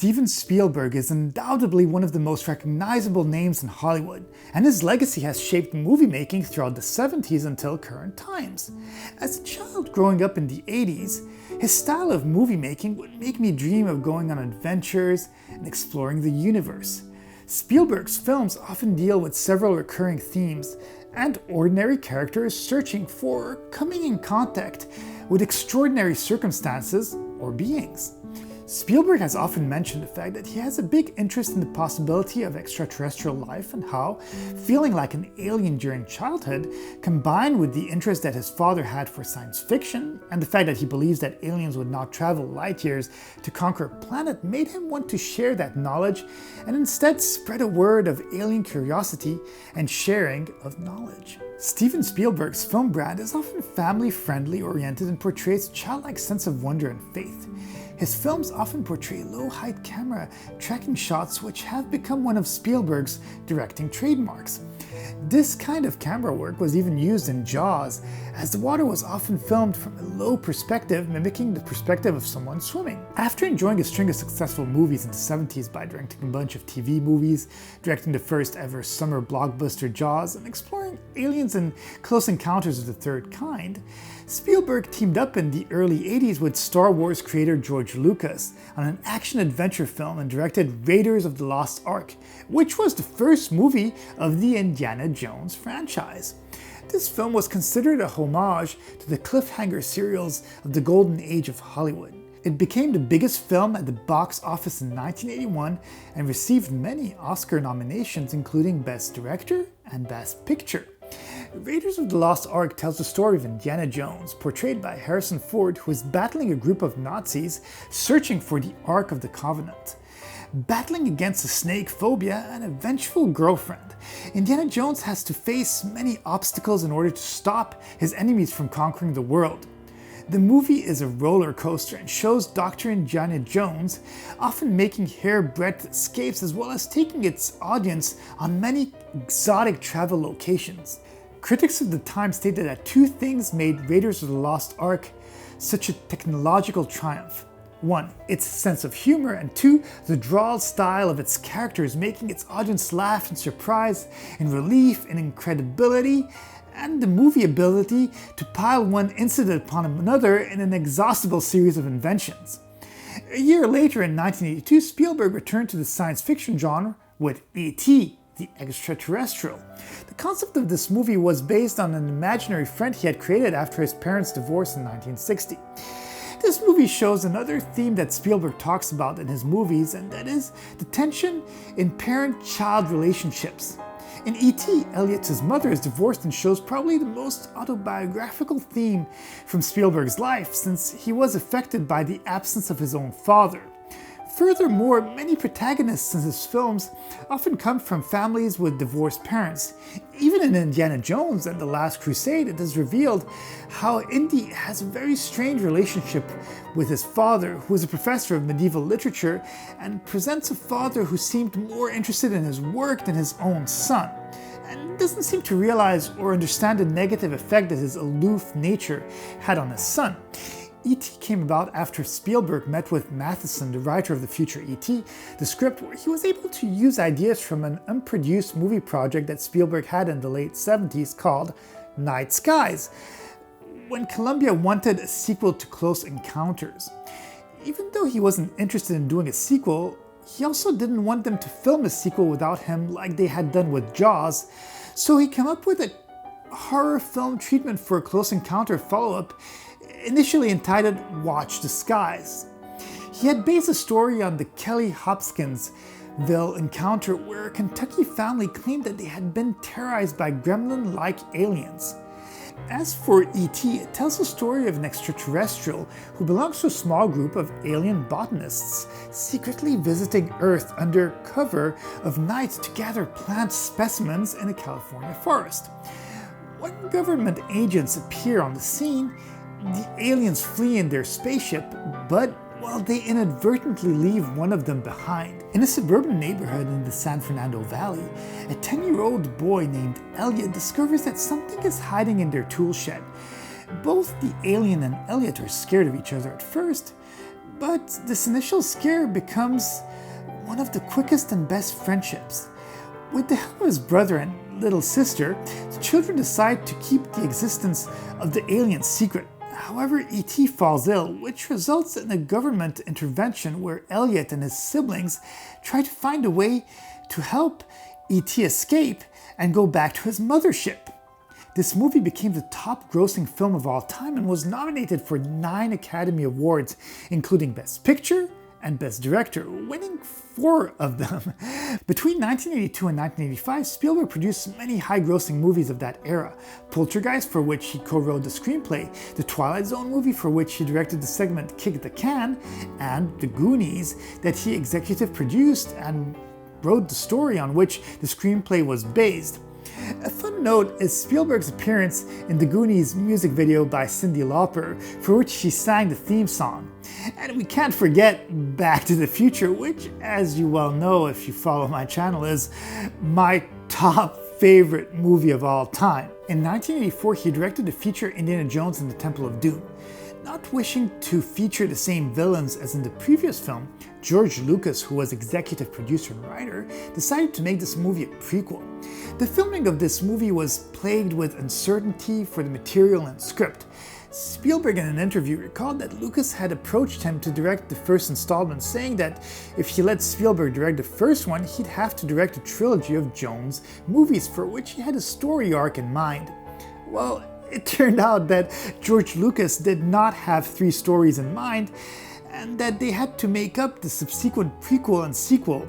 Steven Spielberg is undoubtedly one of the most recognizable names in Hollywood, and his legacy has shaped movie making throughout the 70s until current times. As a child growing up in the 80s, his style of movie making would make me dream of going on adventures and exploring the universe. Spielberg's films often deal with several recurring themes and ordinary characters searching for or coming in contact with extraordinary circumstances or beings. Spielberg has often mentioned the fact that he has a big interest in the possibility of extraterrestrial life and how feeling like an alien during childhood, combined with the interest that his father had for science fiction and the fact that he believes that aliens would not travel light years to conquer a planet, made him want to share that knowledge and instead spread a word of alien curiosity and sharing of knowledge. Steven Spielberg's film brand is often family-friendly oriented and portrays a childlike sense of wonder and faith. His films often portray low-height camera tracking shots which have become one of Spielberg's directing trademarks. This kind of camera work was even used in Jaws, as the water was often filmed from a low perspective, mimicking the perspective of someone swimming. After enjoying a string of successful movies in the 70s by directing a bunch of TV movies, directing the first ever summer blockbuster Jaws, and exploring aliens and Close Encounters of the Third Kind, Spielberg teamed up in the early 80s with Star Wars creator George Lucas on an action-adventure film and directed Raiders of the Lost Ark, which was the first movie of the Indiana Jones franchise. This film was considered a homage to the cliffhanger serials of the golden age of Hollywood. It became the biggest film at the box office in 1981 and received many Oscar nominations, including Best Director and Best Picture. Raiders of the Lost Ark tells the story of Indiana Jones, portrayed by Harrison Ford, who is battling a group of Nazis searching for the Ark of the Covenant. Battling against a snake phobia and a vengeful girlfriend, Indiana Jones has to face many obstacles in order to stop his enemies from conquering the world. The movie is a roller coaster and shows Dr. Indiana Jones often making hair-breadth escapes as well as taking its audience on many exotic travel locations. Critics of the time stated that two things made Raiders of the Lost Ark such a technological triumph. One, its sense of humor, and two, the droll style of its characters, making its audience laugh in surprise, in relief, in incredibility, and the movie ability to pile one incident upon another in an inexhaustible series of inventions. A year later, in 1982, Spielberg returned to the science fiction genre with E.T., the Extraterrestrial. The concept of this movie was based on an imaginary friend he had created after his parents' divorce in 1960. This movie shows another theme that Spielberg talks about in his movies, and that is the tension in parent-child relationships. In E.T., Elliot's mother is divorced and shows probably the most autobiographical theme from Spielberg's life, since he was affected by the absence of his own father. Furthermore, many protagonists in his films often come from families with divorced parents. Even in Indiana Jones and The Last Crusade, it is revealed how Indy has a very strange relationship with his father, who is a professor of medieval literature, and presents a father who seemed more interested in his work than his own son, and doesn't seem to realize or understand the negative effect that his aloof nature had on his son. E.T. came about after Spielberg met with Matheson, the writer of the future E.T., the script, where he was able to use ideas from an unproduced movie project that Spielberg had in the late 70s called Night Skies, when Columbia wanted a sequel to Close Encounters. Even though he wasn't interested in doing a sequel, he also didn't want them to film a sequel without him like they had done with Jaws, so he came up with a horror film treatment for a Close Encounter follow-up, initially entitled Watch the Skies. He had based the story on the Kelly Hopkinsville encounter where a Kentucky family claimed that they had been terrorized by gremlin-like aliens. As for E.T., it tells the story of an extraterrestrial who belongs to a small group of alien botanists secretly visiting Earth under cover of night to gather plant specimens in a California forest. When government agents appear on the scene, the aliens flee in their spaceship, but they inadvertently leave one of them behind. In a suburban neighborhood in the San Fernando Valley, a 10-year-old boy named Elliot discovers that something is hiding in their tool shed. Both the alien and Elliot are scared of each other at first, But this initial scare becomes one of the quickest and best friendships. With the help of his brother and little sister, the children decide to keep the existence of the alien secret. However, E.T. falls ill, which results in a government intervention where Elliot and his siblings try to find a way to help E.T. escape and go back to his mothership. This movie became the top grossing film of all time and was nominated for 9 Academy Awards, including Best Picture and Best Director, winning 4 of them. Between 1982 and 1985, Spielberg produced many high-grossing movies of that era. Poltergeist, for which he co-wrote the screenplay, the Twilight Zone movie, for which he directed the segment Kick the Can, and The Goonies, that he executive produced and wrote the story on which the screenplay was based. A fun note is Spielberg's appearance in The Goonies music video by Cyndi Lauper, for which she sang the theme song. And we can't forget Back to the Future, which, as you well know if you follow my channel, is my top favorite movie of all time. In 1984, he directed the feature Indiana Jones and the Temple of Doom. Not wishing to feature the same villains as in the previous film, George Lucas, who was executive producer and writer, decided to make this movie a prequel. The filming of this movie was plagued with uncertainty for the material and script. Spielberg in an interview recalled that Lucas had approached him to direct the first installment, saying that if he let Spielberg direct the first one, he'd have to direct a trilogy of Jones movies for which he had a story arc in mind. Well, it turned out that George Lucas did not have 3 stories in mind, and that they had to make up the subsequent prequel and sequel.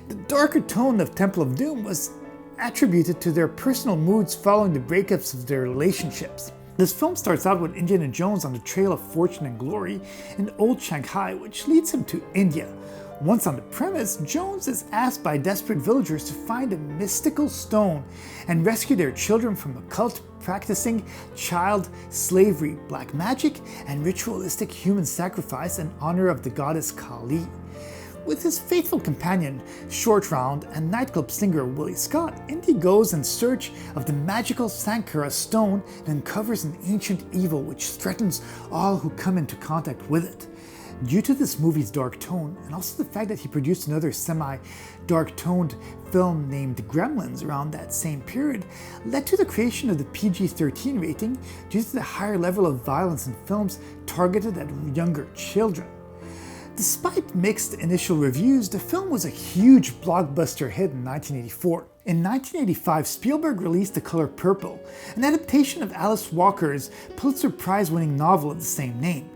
The darker tone of Temple of Doom was attributed to their personal moods following the breakups of their relationships. This film starts out with Indiana Jones on the trail of fortune and glory in old Shanghai, which leads him to India. Once on the premise, Jones is asked by desperate villagers to find a mystical stone and rescue their children from a cult practicing child slavery, black magic, and ritualistic human sacrifice in honor of the goddess Kali. With his faithful companion, Short Round, and nightclub singer Willie Scott, Indy goes in search of the magical Sankara stone and uncovers an ancient evil which threatens all who come into contact with it. Due to this movie's dark tone, and also the fact that he produced another semi-dark toned film named Gremlins around that same period, led to the creation of the PG-13 rating due to the higher level of violence in films targeted at younger children. Despite mixed initial reviews, the film was a huge blockbuster hit in 1984. In 1985, Spielberg released The Color Purple, an adaptation of Alice Walker's Pulitzer Prize-winning novel of the same name.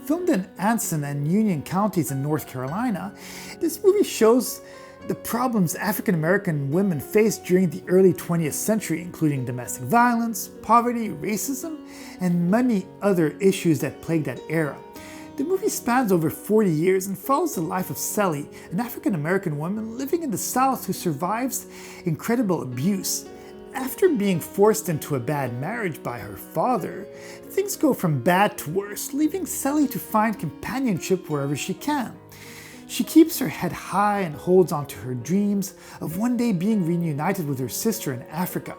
Filmed in Anson and Union counties in North Carolina, this movie shows the problems African American women faced during the early 20th century, including domestic violence, poverty, racism, and many other issues that plagued that era. The movie spans over 40 years and follows the life of Sally, an African American woman living in the South who survives incredible abuse. After being forced into a bad marriage by her father, things go from bad to worse, leaving Sally to find companionship wherever she can. She keeps her head high and holds on to her dreams of one day being reunited with her sister in Africa.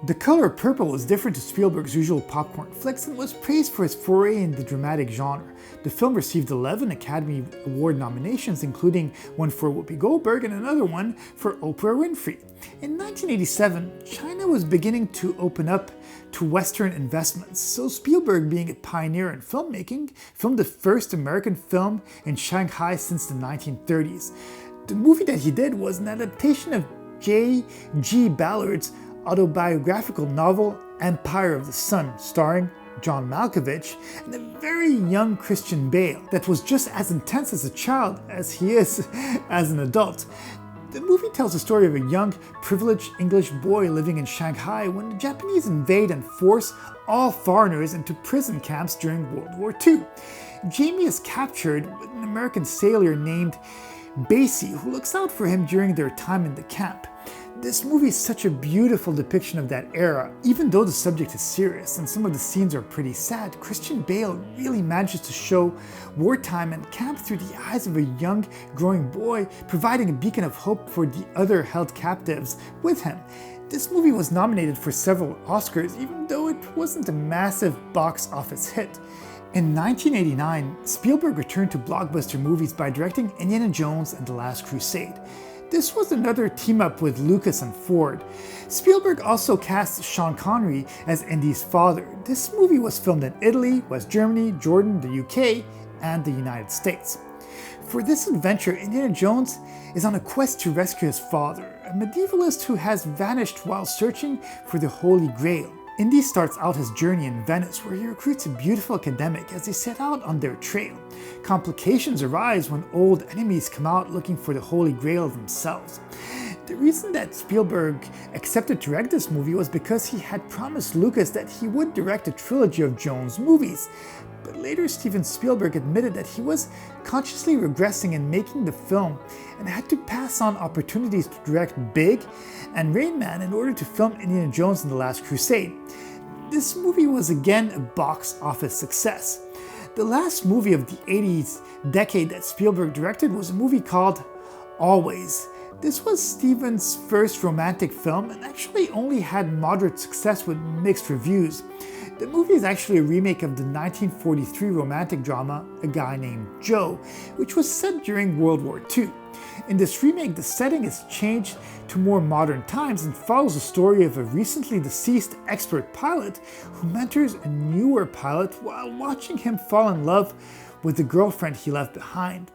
The Color Purple was different to Spielberg's usual popcorn flicks and was praised for its foray in the dramatic genre. The film received 11 Academy Award nominations, including one for Whoopi Goldberg and another one for Oprah Winfrey. In 1987, China was beginning to open up to Western investments, so Spielberg, being a pioneer in filmmaking, filmed the first American film in Shanghai since the 1930s. The movie that he did was an adaptation of J.G. Ballard's autobiographical novel Empire of the Sun, starring John Malkovich and a very young Christian Bale that was just as intense as a child as he is as an adult. The movie tells the story of a young, privileged English boy living in Shanghai when the Japanese invade and force all foreigners into prison camps during World War II. Jamie is captured with an American sailor named Basie, who looks out for him during their time in the camp. This movie is such a beautiful depiction of that era. Even though the subject is serious and some of the scenes are pretty sad, Christian Bale really manages to show wartime and camp through the eyes of a young, growing boy, providing a beacon of hope for the other held captives with him. This movie was nominated for several Oscars, even though it wasn't a massive box office hit. In 1989, Spielberg returned to blockbuster movies by directing Indiana Jones and the Last Crusade. This was another team-up with Lucas and Ford. Spielberg also cast Sean Connery as Indy's father. This movie was filmed in Italy, West Germany, Jordan, the UK, and the United States. For this adventure, Indiana Jones is on a quest to rescue his father, a medievalist who has vanished while searching for the Holy Grail. Indy starts out his journey in Venice, where he recruits a beautiful academic as they set out on their trail. Complications arise when old enemies come out looking for the Holy Grail themselves. The reason that Spielberg accepted to direct this movie was because he had promised Lucas that he would direct a trilogy of Jones movies. But later Steven Spielberg admitted that he was consciously regressing in making the film and had to pass on opportunities to direct Big and Rain Man in order to film Indiana Jones and the Last Crusade. This movie was again a box office success. The last movie of the 80s decade that Spielberg directed was a movie called Always. This was Steven's first romantic film and actually only had moderate success with mixed reviews. The movie is actually a remake of the 1943 romantic drama A Guy Named Joe, which was set during World War II. In this remake, the setting is changed to more modern times and follows the story of a recently deceased expert pilot who mentors a newer pilot while watching him fall in love with the girlfriend he left behind.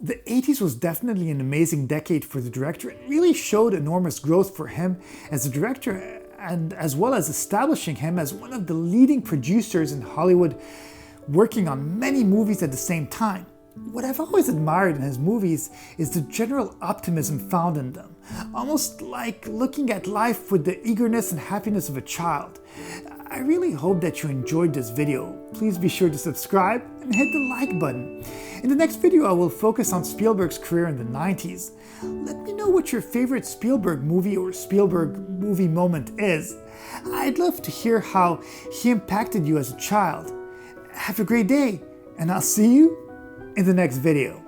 The 80s was definitely an amazing decade for the director. It really showed enormous growth for him as a director, and as well as establishing him as one of the leading producers in Hollywood, working on many movies at the same time. What I've always admired in his movies is the general optimism found in them, almost like looking at life with the eagerness and happiness of a child. I really hope that you enjoyed this video. Please be sure to subscribe and hit the like button. In the next video, I will focus on Spielberg's career in the 90s. Let me know what your favorite Spielberg movie or Spielberg movie moment is. I'd love to hear how he impacted you as a child. Have a great day, and I'll see you in the next video.